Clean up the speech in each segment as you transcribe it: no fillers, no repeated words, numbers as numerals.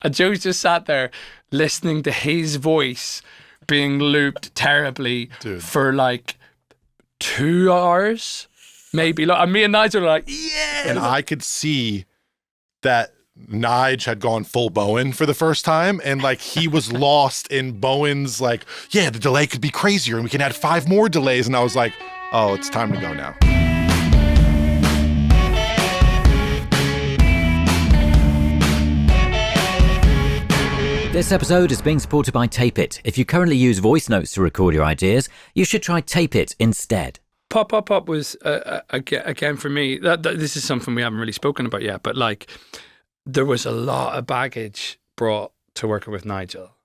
And Joe's just sat there listening to his voice being looped terribly for like 2 hours, maybe. Like, and me and Nigel are like, yeah. And I could see that Nige had gone full Bowen for the first time, and like he was lost in Bowen's like, yeah, the delay could be crazier and we can add 5 more delays. And I was like, oh, it's time to go now. This episode is being supported by Tape It. If you currently use voice notes to record your ideas, you should try Tape It instead. Pop was, again, for me, this is something we haven't really spoken about yet, but like there was a lot of baggage brought to working with Nigel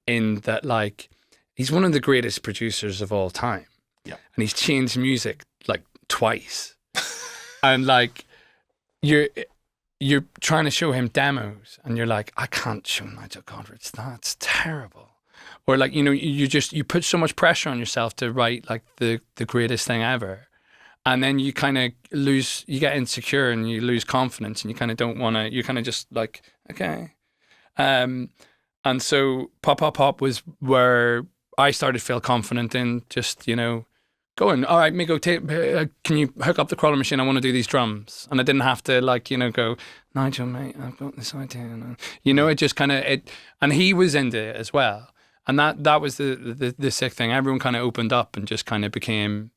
in that, like, he's one of the greatest producers of all time. Yeah. And he's changed music like twice. And like, you're trying to show him demos and you're like, I can't show Nigel Godrich, that's terrible. Or like, you know, you put so much pressure on yourself to write like the greatest thing ever. And then you kind of you get insecure and you lose confidence and you kind of don't want to, you kind of just like, okay. And so Pop was where I started to feel confident in just, you know, going, all right, Mikko, can you hook up the crawler machine? I want to do these drums. And I didn't have to like, you know, go, Nigel, mate, I've got this idea. You know, it just kind of, and he was into it as well. And that was the sick thing. Everyone kind of opened up and just kind of became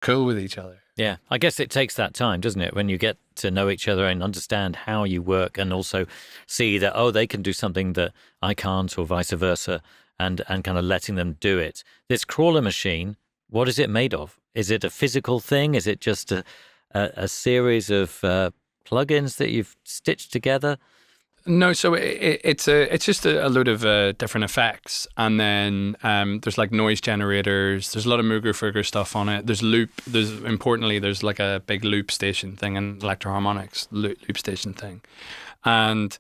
cool with each other. Yeah, I guess it takes that time, doesn't it? When you get to know each other and understand how you work and also see that, oh, they can do something that I can't or vice versa, and kind of letting them do it. This crawler machine, what is it made of? Is it a physical thing? Is it just a series of plugins that you've stitched together? No, so it's just a load of different effects, and then there's like noise generators. There's a lot of Mooger Fugger stuff on it. There's loop. There's like a big loop station thing and electroharmonics loop station thing, and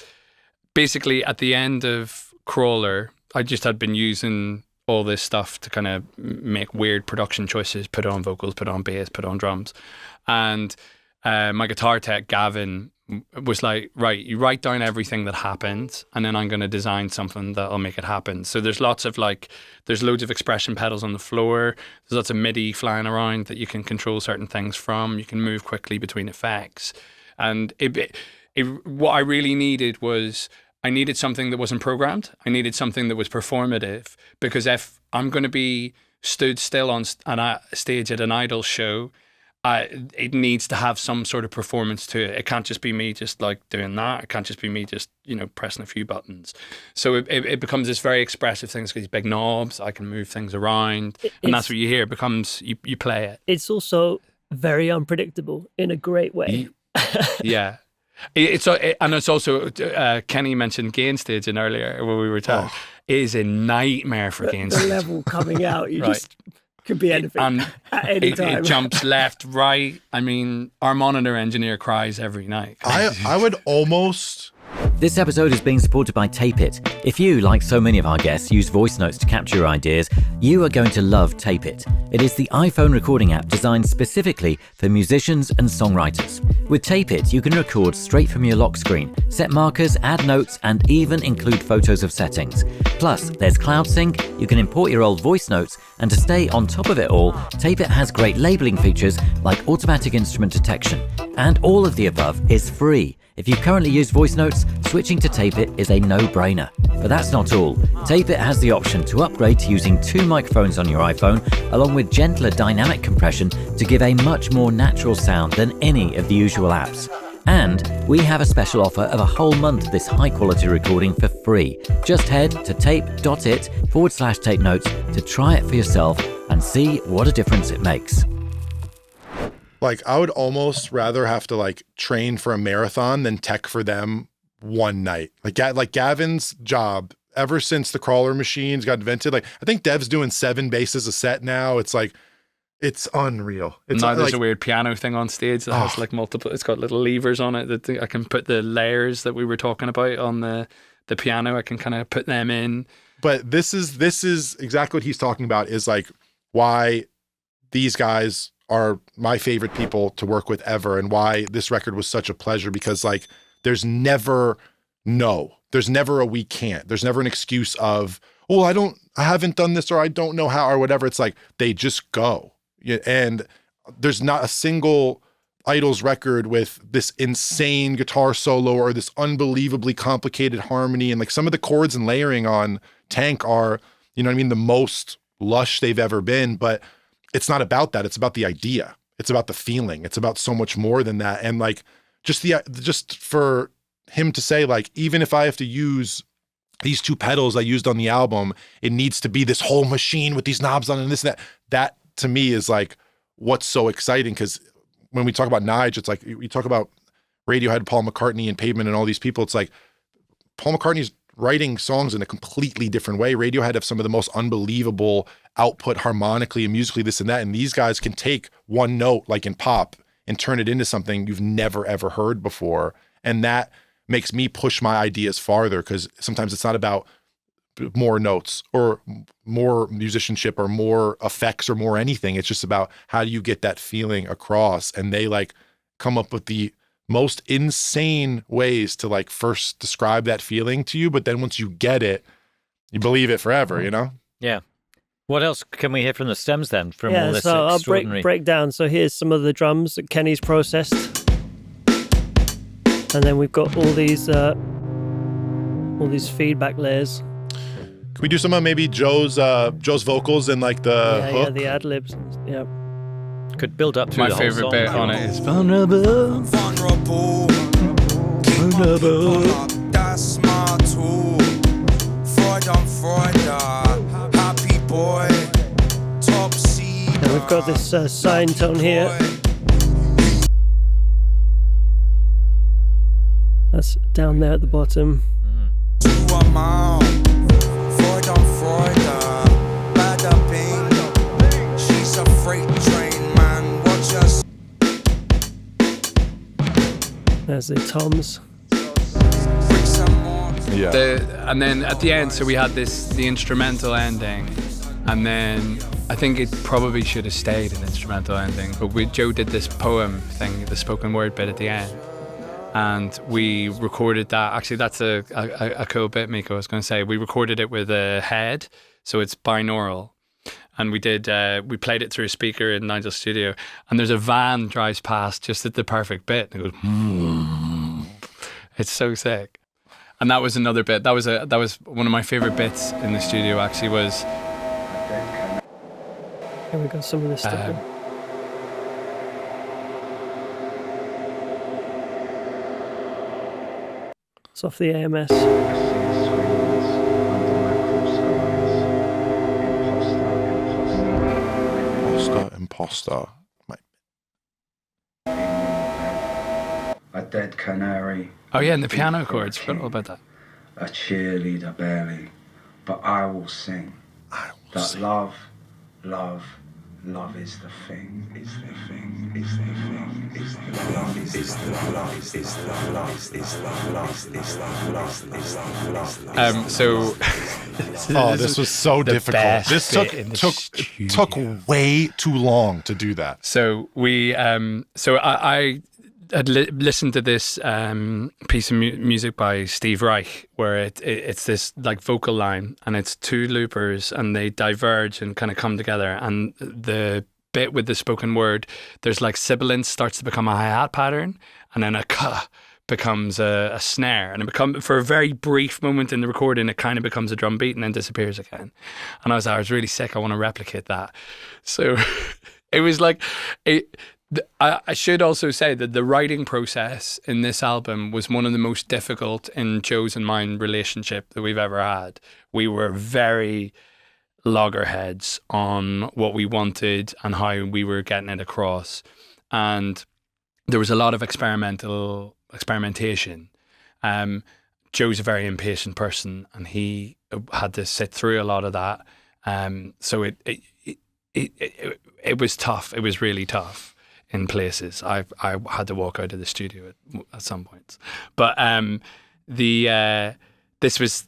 basically at the end of Crawler, I just had been using all this stuff to kind of make weird production choices, put on vocals, put on bass, put on drums. And my guitar tech, Gavin, was like, right, you write down everything that happened and then I'm going to design something that'll make it happen. So there's lots of like, there's loads of expression pedals on the floor. There's lots of MIDI flying around that you can control certain things from. You can move quickly between effects. And what I really needed was, I needed something that wasn't programmed. I needed something that was performative, because if I'm going to be stood still on a stage at an Idol show, it needs to have some sort of performance to it. It can't just be me just like doing that. It can't just be me just, you know, pressing a few buttons. So it becomes this very expressive thing. It's got these big knobs. I can move things around. And that's what you hear. It becomes, you play it. It's also very unpredictable in a great way. Yeah. It's also Kenny mentioned gain staging earlier when we were talking. It is a nightmare for gain staging. The level coming out, you just could be anything at any time. It jumps left, right. I mean, our monitor engineer cries every night. I would almost. This episode is being supported by Tape It. If you, like so many of our guests, use voice notes to capture your ideas, you are going to love Tape It. It is the iPhone recording app designed specifically for musicians and songwriters. With Tape It, you can record straight from your lock screen, set markers, add notes, and even include photos of settings. Plus, there's Cloud Sync, you can import your old voice notes, and to stay on top of it all, Tape It has great labeling features like automatic instrument detection. And all of the above is free. If you currently use voice notes, switching to Tape It is a no-brainer. But that's not all. Tape It has the option to upgrade to using 2 microphones on your iPhone, along with gentler dynamic compression to give a much more natural sound than any of the usual apps. And we have a special offer of a whole month of this high-quality recording for free. Just head to tape.it/tape notes to try it for yourself and see what a difference it makes. Like, I would almost rather have to like train for a marathon than tech for them one night. Like Gavin's job, ever since the crawler machines got invented, like I think Dev's doing 7 basses a set now. It's like, it's unreal. It's now there's a weird piano thing on stage that has like multiple, it's got little levers on it that I can put the layers that we were talking about on the piano. I can kind of put them in. But this is exactly what he's talking about, is like why these guys are my favorite people to work with ever, and why this record was such a pleasure, because like there's never no. There's never a we can't. There's never an excuse of, well, I haven't done this, or I don't know how, or whatever. It's like they just go. And there's not a single IDLES record with this insane guitar solo or this unbelievably complicated harmony. And like some of the chords and layering on Tank are, you know what I mean, the most lush they've ever been. But it's not about that. It's about the idea. It's about the feeling. It's about so much more than that. And like just for him to say, like, even if I have to use these 2 pedals I used on the album, it needs to be this whole machine with these knobs on and this and that. That to me is like what's so exciting, because when we talk about Nige, it's like we talk about Radiohead, Paul McCartney, and Pavement, and all these people. It's like Paul McCartney's writing songs in a completely different way. Radiohead have some of the most unbelievable output harmonically and musically, this and that. And these guys can take one note, like in pop, and turn it into something you've never, ever heard before. And that makes me push my ideas farther, because sometimes it's not about more notes or more musicianship or more effects or more anything. It's just about how do you get that feeling across. And they like come up with the most insane ways to like first describe that feeling to you, but then once you get it, you believe it forever, you know? Yeah. What else can we hear from the stems then? From yeah, all this so extraordinary... I'll break down. So here's some of the drums that Kenny's processed. And then we've got all these feedback layers. Can we do some of maybe Joe's vocals and like the hook? Yeah, the ad-libs. Yeah. Could build up through My the whole favorite song. bit on it is vulnerable. That's my tool. Happy boy. Top C. And we've got this sine tone here. That's down there at the bottom. She's a freight train, man. Watch us. There's the toms. Yeah. And then at the end, so we had the instrumental ending, and then I think it probably should have stayed an instrumental ending, but Joe did this poem thing, the spoken word bit at the end, and we recorded that. Actually, that's a cool bit, Mikko. I was going to say we recorded it with a head, so it's binaural. And we played it through a speaker in Nigel's studio, and there's a van drives past just at the perfect bit, and it goes, it's so sick. And that was another bit. That was one of my favorite bits in the studio. Actually, was. Here we got some of this stuff. It's off the AMS. Imposter. A dead canary. Oh yeah, and the piano chords. Forgot all about that. A cheerleader barely, but I will sing. Love is the thing. It's the thing. It's the thing. It's the love. It's the love. It's the love. It's the love. It's the love. It's the love. Oh, this was so difficult. This took way too long to do that. So I had listened to this piece of music by Steve Reich, where it's this like vocal line, and it's 2 loopers, and they diverge and kind of come together. And the bit with the spoken word, there's like sibilance starts to become a hi-hat pattern, and then a ka becomes a snare, and it becomes, for a very brief moment in the recording, it kind of becomes a drum beat and then disappears again. And I was really sick. I want to replicate that. So it was like I should also say that the writing process in this album was one of the most difficult in Joe's and mine relationship that we've ever had. We were very loggerheads on what we wanted and how we were getting it across. And there was a lot of experimentation. Joe's a very impatient person, and he had to sit through a lot of that. So it was tough. It was really tough. In places, I had to walk out of the studio at some points, but this was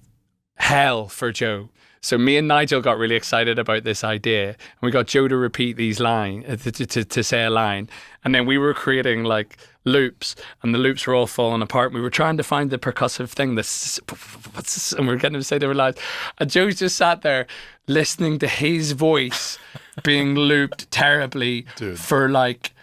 hell for Joe. So me and Nigel got really excited about this idea, and we got Joe to repeat these lines to say a line, and then we were creating like loops, and the loops were all falling apart. We were trying to find the percussive thing, and we were getting him to say different lines, and Joe just sat there listening to his voice being looped terribly for like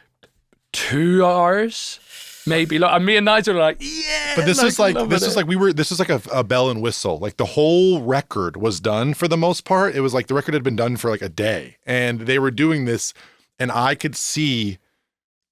2 hours. Maybe, and me and Nigel were like, yeah. But this is like a bell and whistle. Like the whole record was done for the most part. It was like the record had been done for like a day, and they were doing this, and I could see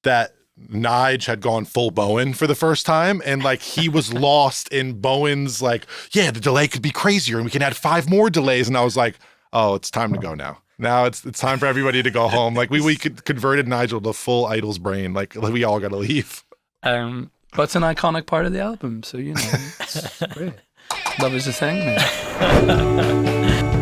that Nige had gone full Bowen for the first time, and like he was lost in Bowen's like, yeah, the delay could be crazier, and we can add 5 more delays. And I was like, oh, it's time to go now. Now it's time for everybody to go home. Like we converted Nigel to full Idles brain. Like we all got to leave. But it's an iconic part of the album, so it's great. Love is a thing, man.